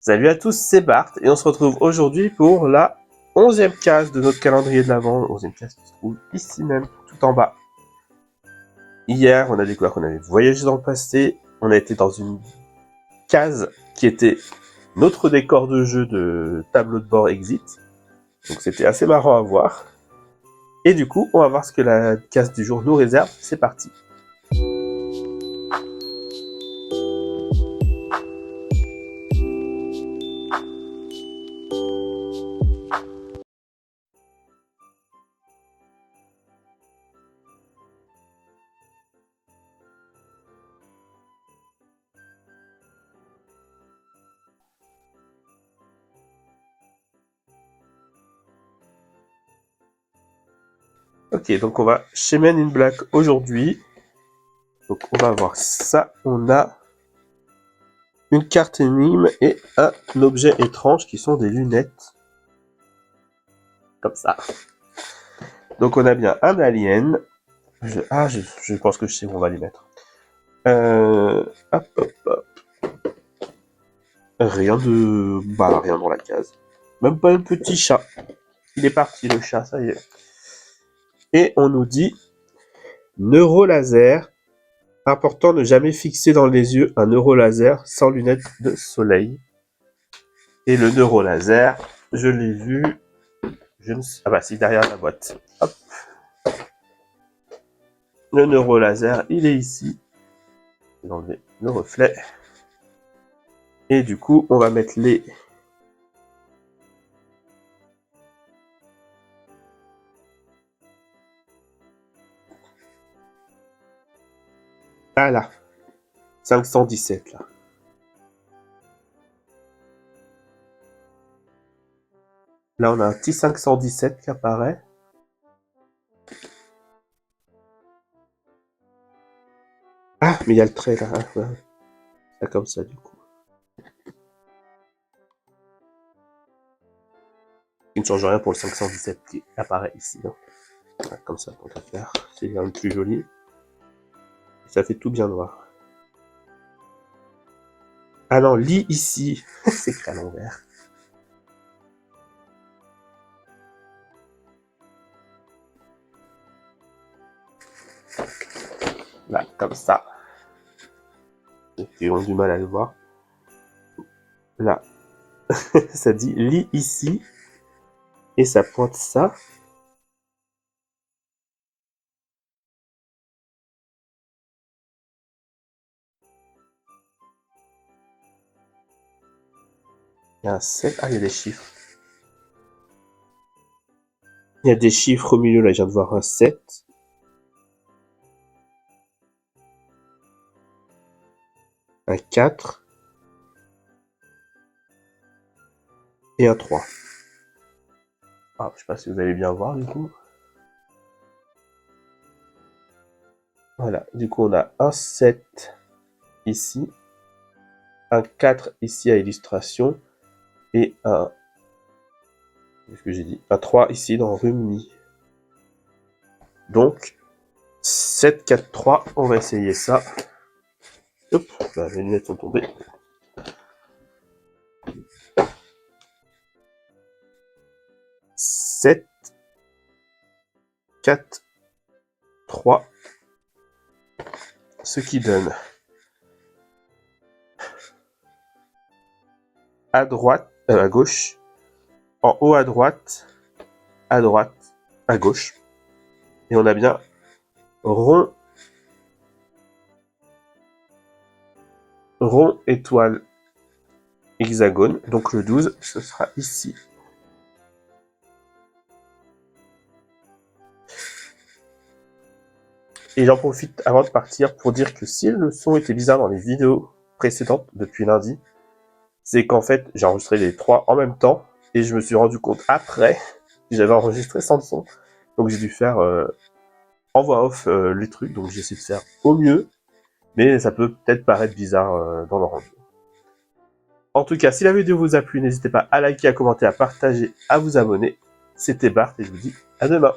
Salut à tous, c'est Bart et on se retrouve aujourd'hui pour la 11e case de notre calendrier de l'Avent. 11e case qui se trouve ici même, tout en bas. Hier, on a découvert qu'on avait voyagé dans le passé. On a été dans une case qui était notre décor de jeu de tableau de bord Exit. Donc c'était assez marrant à voir. Et du coup, on va voir ce que la case du jour nous réserve. C'est parti. Ok, donc on va chez Men in Black aujourd'hui. Donc on va voir ça. On a une carte énigme et un objet étrange qui sont des lunettes. Comme ça. Donc on a bien un alien. Je pense que je sais où on va les mettre. Hop. Rien dans la case. Même pas un petit chat. Il est parti le chat, ça y est. Et on nous dit neurolaser. Important de jamais fixer dans les yeux un neurolaser sans lunettes de soleil. Et le neurolaser, je l'ai vu. Ah bah si, derrière la boîte. Hop. Le neurolaser, il est ici. Je vais enlever le reflet. Et du coup, on va mettre les... Ah là. 517 là. Là, on a un petit 517 qui apparaît. Ah, mais il y a le trait là. Là, comme ça, du coup. Il ne change rien pour le 517 qui apparaît ici. Non, voilà, comme ça, on va faire. C'est un plus joli. Ça fait tout bien noir. Ah non, lit ici. C'est écrit à l'envers. Là, comme ça. Ils ont du mal à le voir. Là. Ça dit lit ici. Et ça pointe ça. Il y a un 7. Ah, il y a des chiffres. Il y a des chiffres au milieu, là, je viens de voir un 7. Un 4. Et un 3. Ah, je sais pas si vous allez bien voir, du coup. Voilà, du coup, on a un 7 ici. Un 4 ici à illustration. Et un... Qu'est-ce que j'ai dit? Un 3 ici dans Rumini. Donc, 7, 4, 3. On va essayer ça. Hop, bah, mes lunettes sont tombées. 7, 4, 3. Ce qui donne à droite, à gauche, en haut à droite, à gauche. Et on a bien rond, étoile, hexagone. Donc le 12, ce sera ici. Et j'en profite avant de partir pour dire que si le son était bizarre dans les vidéos précédentes depuis lundi, c'est qu'en fait j'ai enregistré les 3 en même temps et je me suis rendu compte après que j'avais enregistré sans le son. Donc j'ai dû faire en voix off les trucs, donc j'essaie de faire au mieux, mais ça peut peut-être paraître bizarre dans le rendu. En tout cas, si la vidéo vous a plu, n'hésitez pas à liker, à commenter, à partager, à vous abonner. C'était Bart et je vous dis à demain.